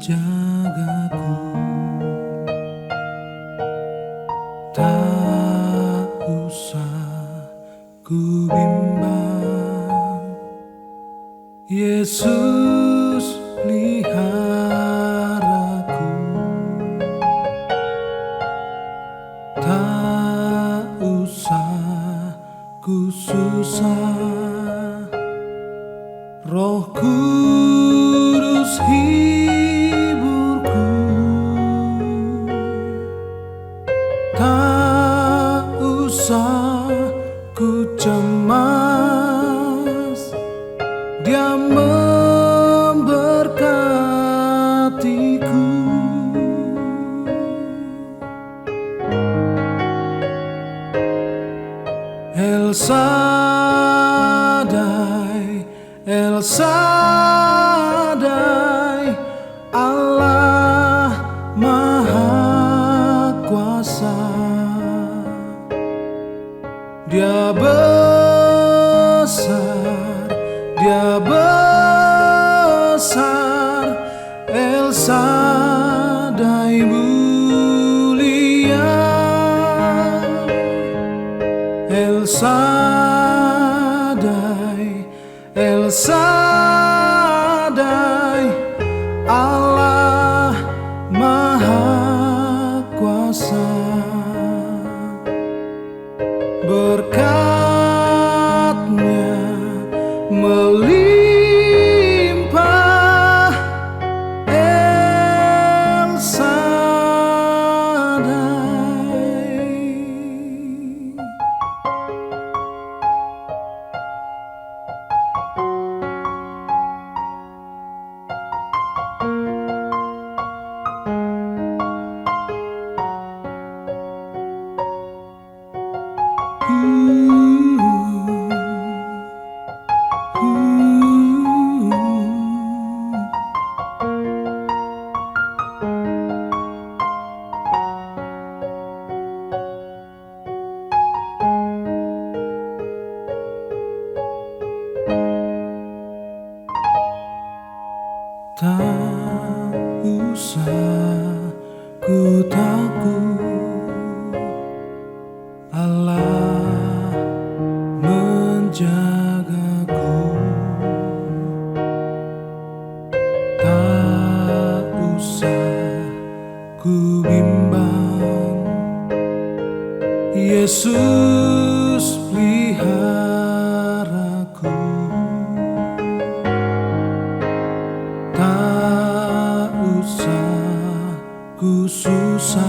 menjagaku, tak usah ku bimbang. Yesus peliharaku, tak usah ku susah. Roh Kudus hiburku, tak usah ku cemas. Dia memberkatiku. El Shaddai, El Shaddai, Allah Maha Kuasa. Dia besar, Dia besar, El Shaddai mulia. El Shaddai, El Shaddai, Allah Maha Kuasa. Berkat-Nya melimpah, El Shaddai. Tak usah ku takut, Allah menjagaku. Tak usah ku bimbang, Yesus peliharaku. Tak usah ku susah,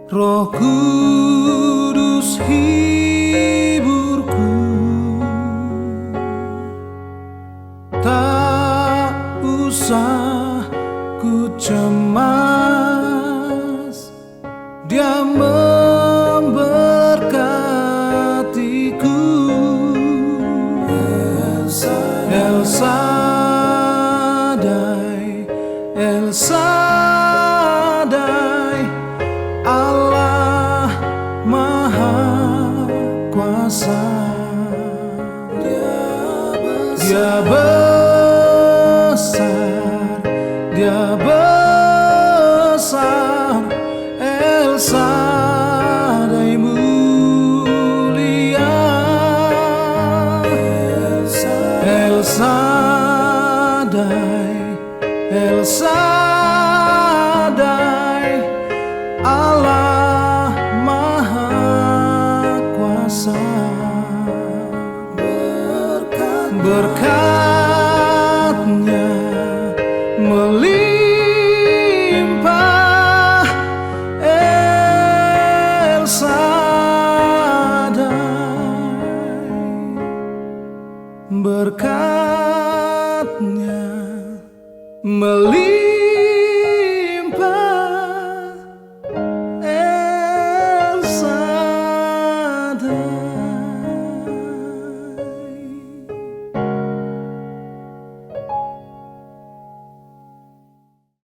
Roh Kudus hiburku. Tak usah ku cemas, Dia memberkatiku. El Shaddai, El Shaddai, Allah Maha Kuasa. Dia besar, Dia besar, El Shaddai mulia. El Shaddai, El Shaddai, Allah Maha Kuasa. Berkat-Nya melimpah, El Shaddai. Berkat-Nya melimpah.